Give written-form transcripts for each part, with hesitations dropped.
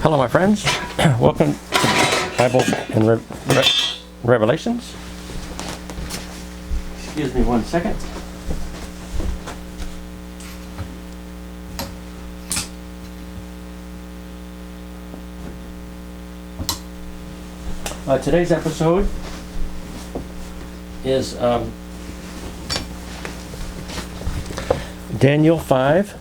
Hello, my friends. Welcome to Bible and Revelations. Excuse me one second. Today's episode is Daniel 5.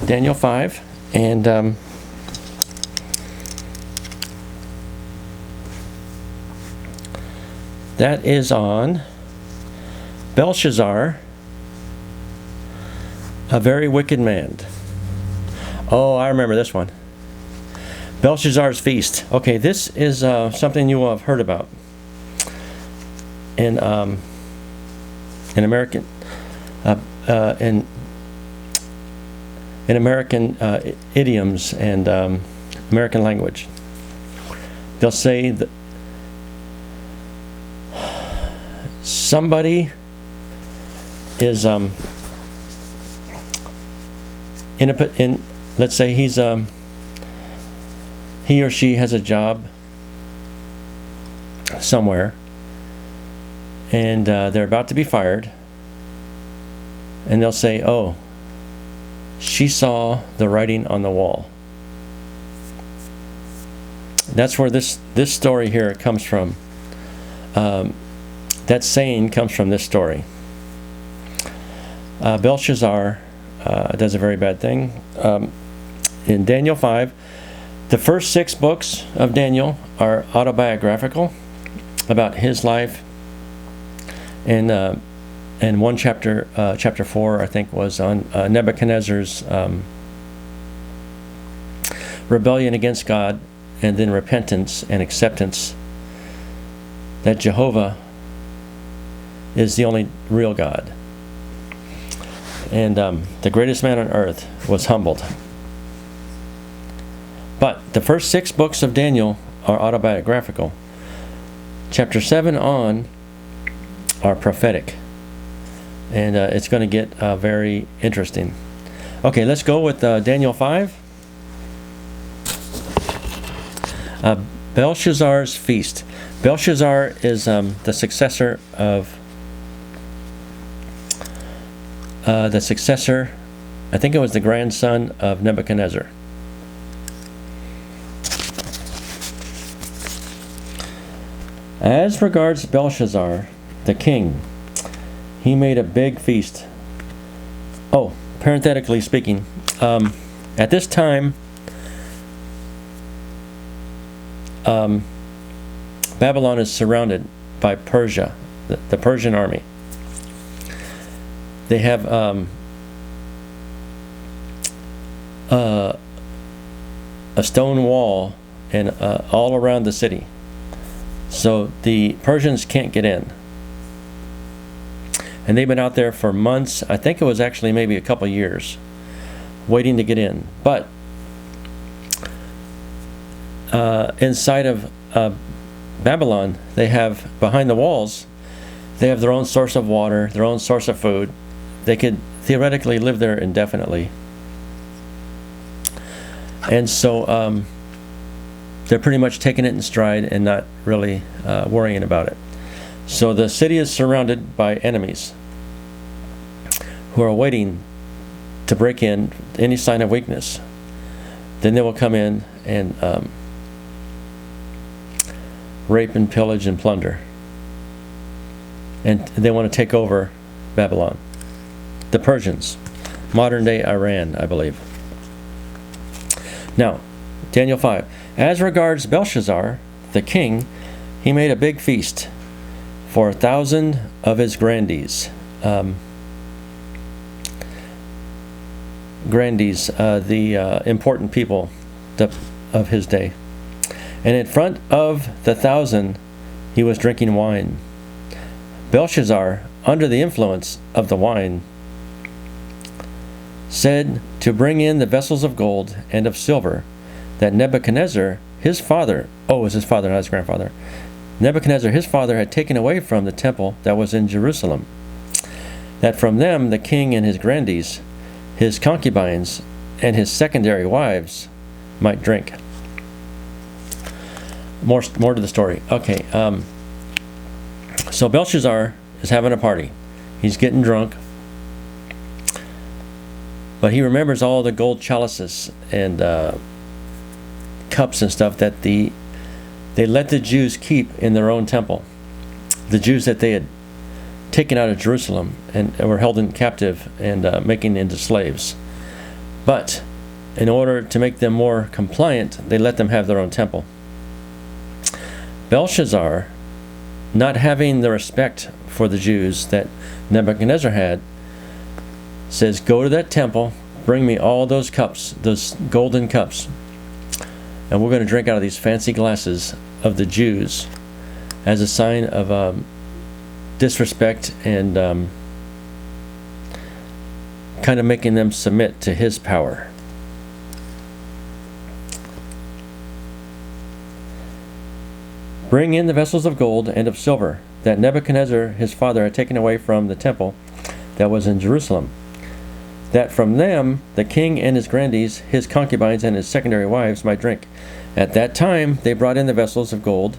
Daniel 5, and that is on Belshazzar, a very wicked man. Oh, I remember this one. Belshazzar's feast. Okay, this is something you will have heard about in American in American idioms and American language. They'll say that somebody is let's say he or she has a job somewhere, and they're about to be fired, and they'll say, "Oh, she saw the writing on the wall." That's where this story here comes from. That saying comes from this story. Belshazzar does a very bad thing. In Daniel 5, the first 6 books of Daniel are autobiographical about his life, and one chapter, chapter 4, I think, was on Nebuchadnezzar's rebellion against God, and then repentance and acceptance that Jehovah is the only real God. And the greatest man on earth was humbled. But the first 6 books of Daniel are autobiographical. Chapter 7 on are prophetic. And it's going to get very interesting. Okay, let's go with Daniel 5. Belshazzar's feast. Belshazzar is the successor, I think it was the grandson of Nebuchadnezzar. As regards Belshazzar, the king, he made a big feast. Oh, parenthetically speaking, at this time, Babylon is surrounded by Persia, the Persian army. They have a stone wall and all around the city, so the Persians can't get in. And they've been out there for months. I think it was actually maybe a couple years waiting to get in. But inside of Babylon, they have, behind the walls, they have their own source of water, their own source of food. They could theoretically live there indefinitely. And so they're pretty much taking it in stride and not really worrying about it. So the city is surrounded by enemies who are waiting to break in any sign of weakness. Then they will come in and rape and pillage and plunder. And they want to take over Babylon. The Persians, modern day Iran, I believe. Now, Daniel 5. As regards Belshazzar, the king, he made a big feast for 1,000 of his grandees. The important people of his day. And in front of the 1,000, he was drinking wine. Belshazzar, under the influence of the wine, said to bring in the vessels of gold and of silver that Nebuchadnezzar, his father, it was his father, not his grandfather, Nebuchadnezzar, his father, had taken away from the temple that was in Jerusalem. that from them the king and his grandees, his concubines, and his secondary wives might drink. More to the story. Okay, so Belshazzar is having a party. He's getting drunk, but he remembers all the gold chalices and cups and stuff that they let the Jews keep in their own temple. The Jews that they had taken out of Jerusalem and were held in captive and making into slaves. But in order to make them more compliant, they let them have their own temple. Belshazzar, not having the respect for the Jews that Nebuchadnezzar had, says, go to that temple, bring me all those cups, those golden cups, and we're going to drink out of these fancy glasses of the Jews as a sign of disrespect and kind of making them submit to his power. Bring in the vessels of gold and of silver that Nebuchadnezzar his father had taken away from the temple that was in Jerusalem, that from them the king and his grandees, his concubines, and his secondary wives might drink. At that time they brought in the vessels of gold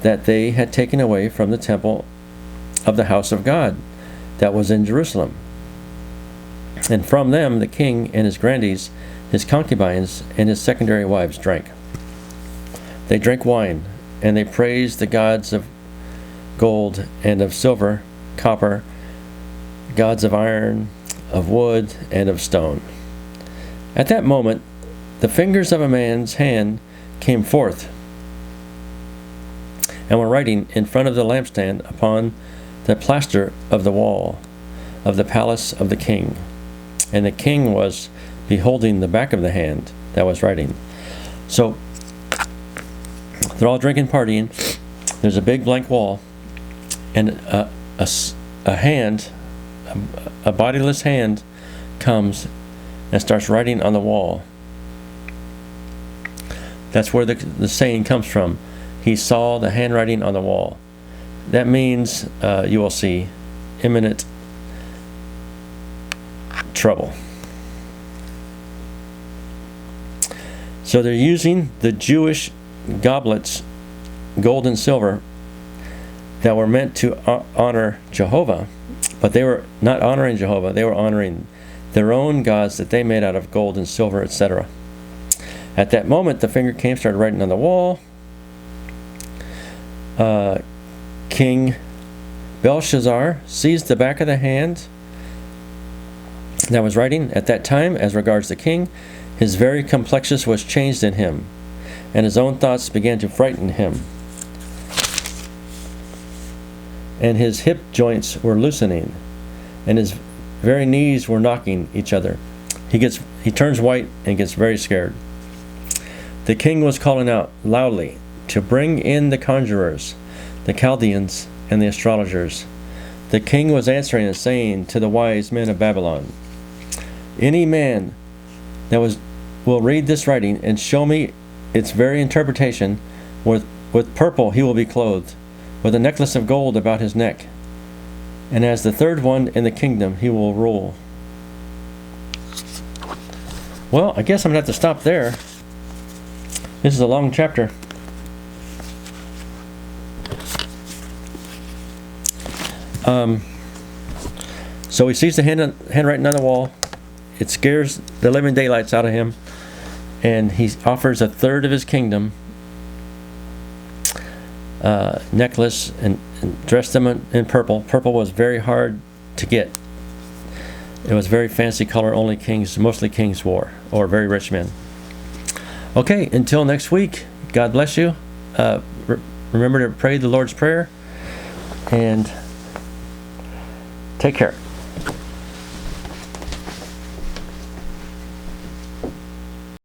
that they had taken away from the temple of the house of God that was in Jerusalem. And from them the king and his grandees, his concubines, and his secondary wives drank. They drank wine, and they praised the gods of gold and of silver, copper, gods of iron, of wood, and of stone. At that moment the fingers of a man's hand came forth and were writing in front of the lampstand upon the plaster of the wall of the palace of the king. And the king was beholding the back of the hand that was writing. So they're all drinking, partying. There's a big blank wall, and a hand, a bodiless hand, comes and starts writing on the wall. That's where the saying comes from. He saw the handwriting on the wall. That means you will see imminent trouble. So they're using the Jewish goblets, gold and silver, that were meant to honor Jehovah, but they were not honoring Jehovah. They were honoring their own gods that they made out of gold and silver, etc. At that moment, the finger came, started writing on the wall. King Belshazzar seized the back of the hand that was writing. At that time, as regards the king, his very complexion was changed in him, and his own thoughts began to frighten him, and his hip joints were loosening, and his very knees were knocking each other. He turns white and gets very scared. The king was calling out loudly to bring in the conjurers, the Chaldeans, and the astrologers. The king was answering and saying to the wise men of Babylon, any man that will read this writing and show me its very interpretation, with purple he will be clothed, with a necklace of gold about his neck, and as the third one in the kingdom he will rule. Well, I guess I'm going to have to stop there. This is a long chapter. So he sees the handwriting on the wall. It scares the living daylights out of him, and he offers a third of his kingdom, necklace, and dressed them in purple. Purple was very hard to get. It was very fancy color, mostly kings wore, or very rich men. Okay, until next week, God bless you. Remember to pray the Lord's Prayer, and take care.